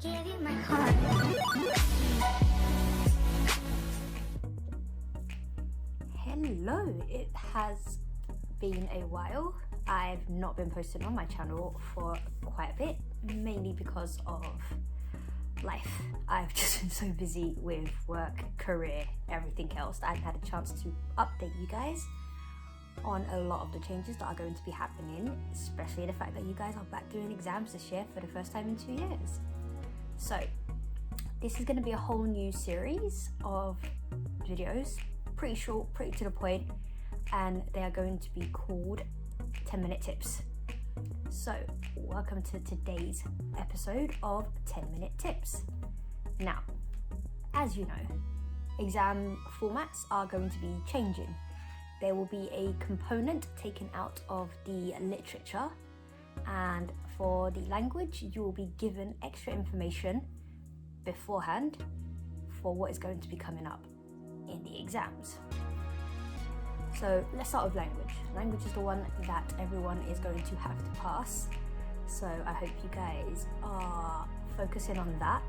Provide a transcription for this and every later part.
Give you my heart. Hello, it has been a while. I've not been posting on my channel for quite a bit, mainly because of life. I've just been so busy with work, career, everything else that I've had a chance to update you guys on a lot of the changes that are going to be happening, especially the fact that you guys are back doing exams this year for the first time in 2 years. So this is going to be a whole new series of videos, pretty short, pretty to the point, and they are going to be called 10-minute tips. So welcome to today's episode of 10-minute tips. Now, as you know, exam formats are going to be changing. There will be a component taken out of the literature, and for the language you will be given extra information beforehand for what is going to be coming up in the exams. So let's start with language. Language is the one that everyone is going to have to pass. So I hope you guys are focusing on that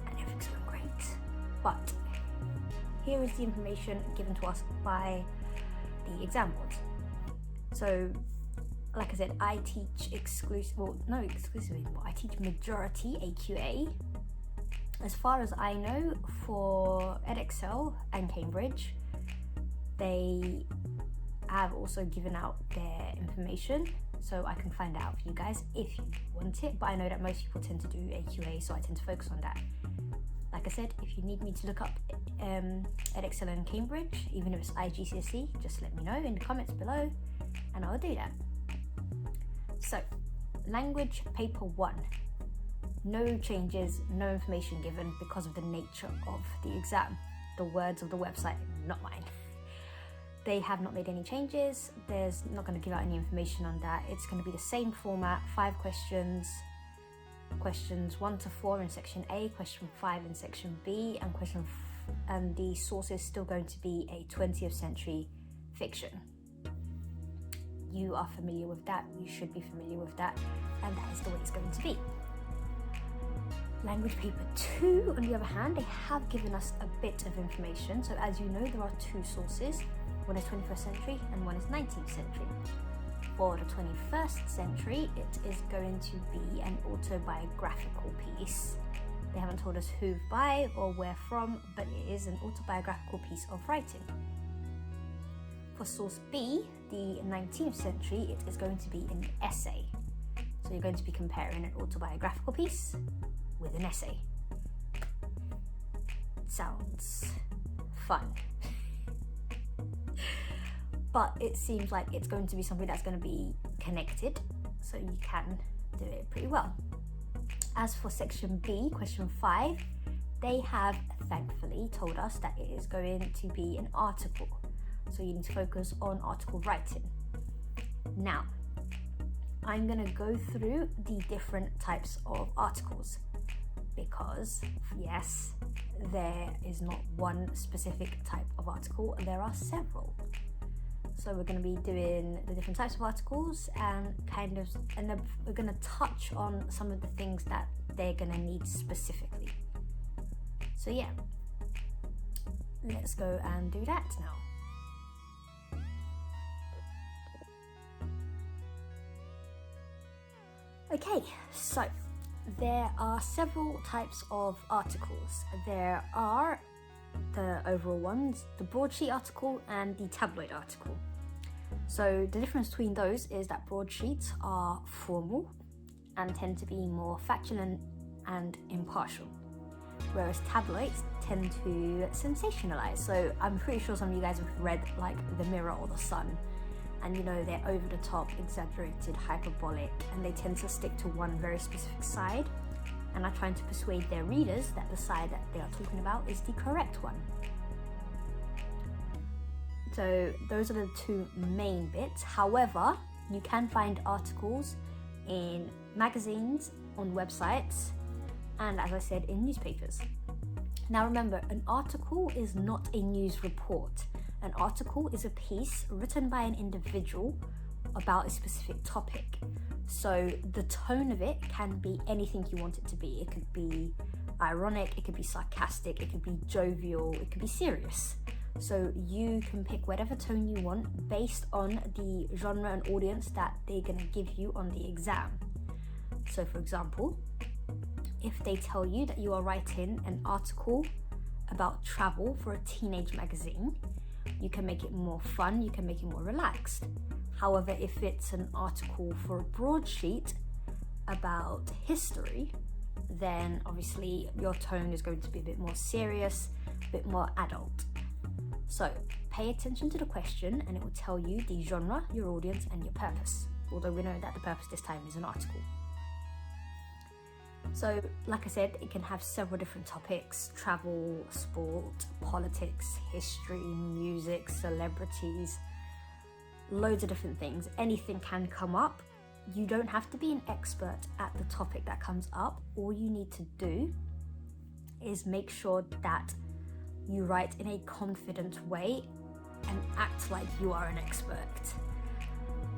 and everything's going great. But here is the information given to us by the exam board. So like I said, I teach I teach majority AQA. As far as I know, for Edexcel and Cambridge, they have also given out their information, so I can find out for you guys if you want it, but I know that most people tend to do AQA, so I tend to focus on that. Like I said, if you need me to look up Edexcel and Cambridge, even if it's IGCSE, just let me know in the comments below and I'll do that. So, language paper 1. No changes, no information given because of the nature of the exam. The words of the website, not mine. They have not made any changes. There's not going to give out any information on that. It's going to be the same format, 5 questions. Questions 1 to 4 in section A, question 5 in section B, and the source is still going to be a 20th century fiction. You are familiar with that, you should be familiar with that, and that is the way it's going to be. Language paper 2, on the other hand, they have given us a bit of information. So as you know, there are 2 sources. One is 21st century and one is 19th century. For the 21st century, it is going to be an autobiographical piece. They haven't told us who by or where from, but it is an autobiographical piece of writing. For source B, the 19th century, it is going to be an essay. So you're going to be comparing an autobiographical piece with an essay. Sounds fun. But it seems like it's going to be something that's going to be connected, so you can do it pretty well. As for section B, question 5, they have thankfully told us that it is going to be an article. So you need to focus on article writing. Now, I'm going to go through the different types of articles because, yes, there is not one specific type of article, there are several. So we're going to be doing the different types of articles and then we're going to touch on some of the things that they're going to need specifically. So yeah, let's go and do that now. Okay, so there are several types of articles. There are the overall ones, the broadsheet article and the tabloid article. So the difference between those is that broadsheets are formal and tend to be more factual and impartial, whereas tabloids tend to sensationalize. So I'm pretty sure some of you guys have read like The Mirror or The Sun, and you know they're over the top, exaggerated, hyperbolic, and they tend to stick to one very specific side and are trying to persuade their readers that the side that they are talking about is the correct one. So those are the 2 main bits. However, you can find articles in magazines, on websites, and as I said, in newspapers. Now remember, an article is not a news report. An article is a piece written by an individual about a specific topic. So the tone of it can be anything you want it to be. It could be ironic, it could be sarcastic, it could be jovial, it could be serious. So you can pick whatever tone you want based on the genre and audience that they're going to give you on the exam. So for example, if they tell you that you are writing an article about travel for a teenage magazine, you can make it more fun, you can make it more relaxed. However, if it's an article for a broadsheet about history, then obviously your tone is going to be a bit more serious, a bit more adult. So pay attention to the question and it will tell you the genre, your audience and your purpose. Although we know that the purpose this time is an article. So like I said, it can have several different topics: travel, sport, politics, history, music, celebrities, loads of different things. Anything can come up. You don't have to be an expert at the topic that comes up. All you need to do is make sure that you write in a confident way and act like you are an expert.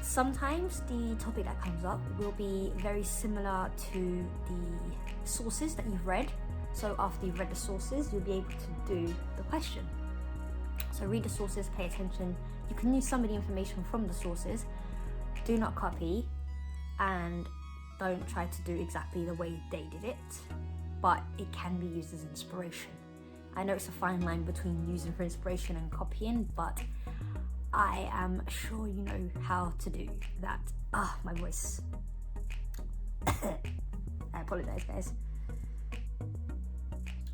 Sometimes the topic that comes up will be very similar to the sources that you've read. So after you've read the sources, you'll be able to do the question. So read the sources, pay attention. You can use some of the information from the sources. Do not copy and don't try to do exactly the way they did it, but it can be used as inspiration. I know it's a fine line between using for inspiration and copying, but I am sure you know how to do that. My voice. I apologize, guys.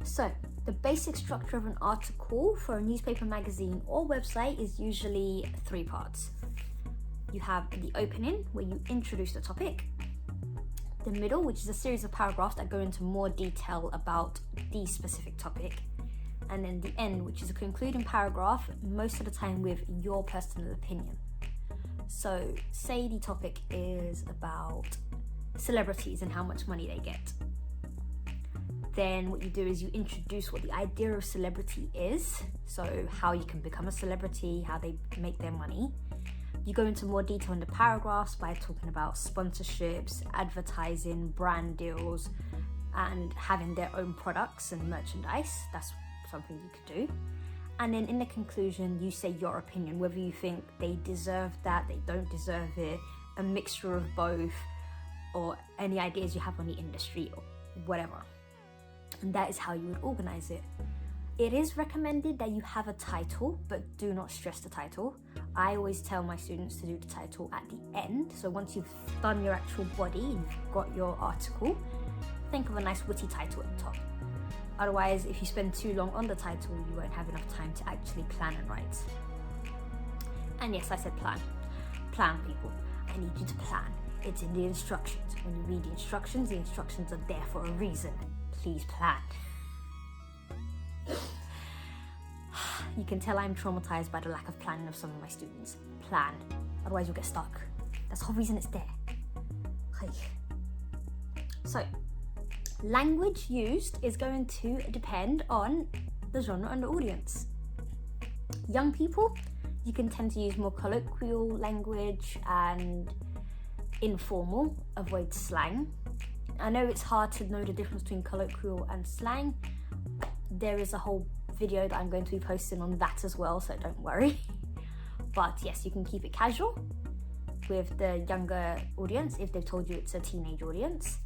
So, the basic structure of an article for a newspaper, magazine, or website is usually 3 parts. You have the opening, where you introduce the topic. The middle, which is a series of paragraphs that go into more detail about the specific topic. And then the end, which is a concluding paragraph, most of the time with your personal opinion. So say the topic is about celebrities and how much money they get. Then what you do is you introduce what the idea of celebrity is, so how you can become a celebrity, how they make their money. You go into more detail in the paragraphs by talking about sponsorships, advertising, brand deals, and having their own products and merchandise. That's something you could do. And then in the conclusion, you say your opinion, whether you think they deserve that, they don't deserve it, a mixture of both, or any ideas you have on the industry or whatever. And that is how you would organize it. It is recommended that you have a title, but do not stress the title. I always tell my students to do the title at the end. So once you've done your actual body, you've got your article, think of a nice witty title at the top. Otherwise, if you spend too long on the title, you won't have enough time to actually plan and write. And yes, I said plan. Plan, people. I need you to plan. It's in the instructions. When you read the instructions are there for a reason. Please plan. You can tell I'm traumatized by the lack of planning of some of my students. Plan. Otherwise, you'll get stuck. That's the whole reason it's there. Okay. So, language used is going to depend on the genre and the audience. Young people, you can tend to use more colloquial language and informal, avoid slang. I know it's hard to know the difference between colloquial and slang. There is a whole video that I'm going to be posting on that as well, so don't worry. But yes, you can keep it casual with the younger audience if they've told you it's a teenage audience.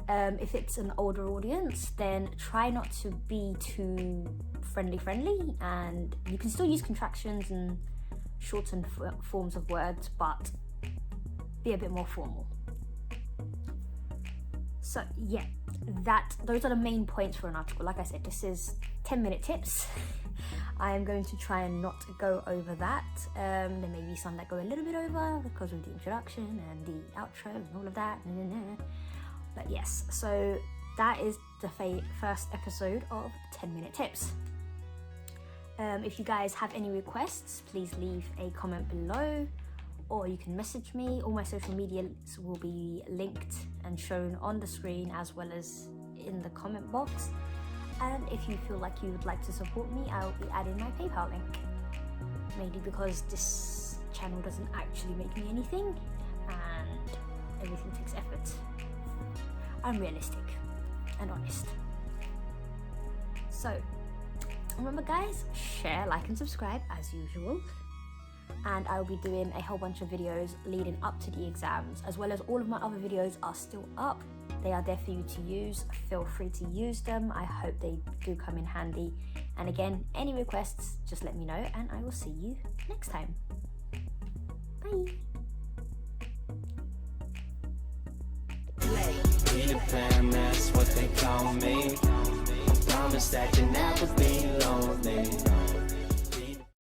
If it's an older audience, then try not to be too friendly, and you can still use contractions and shortened forms of words, but be a bit more formal. So yeah, those are the main points for an article. Like I said, this is 10-minute tips. I am going to try and not go over that. There may be some that go a little bit over because of the introduction and the outro and all of that. But yes, so that is the first episode of 10-minute tips. If you guys have any requests, please leave a comment below, or you can message me. All my social medias will be linked and shown on the screen as well as in the comment box. And if you feel like you would like to support me, I will be adding my PayPal link. Mainly because this channel doesn't actually make me anything, and everything takes effort. I'm realistic and honest. So remember guys, share, like and subscribe as usual, and I'll be doing a whole bunch of videos leading up to the exams, as well as all of my other videos are still up. They are there for you to use. Feel free to use them. I hope they do come in handy. And again, any requests, just let me know, and I will see you next time. Bye. Peter Pan, that's what they call me. Promise that you'll never be lonely.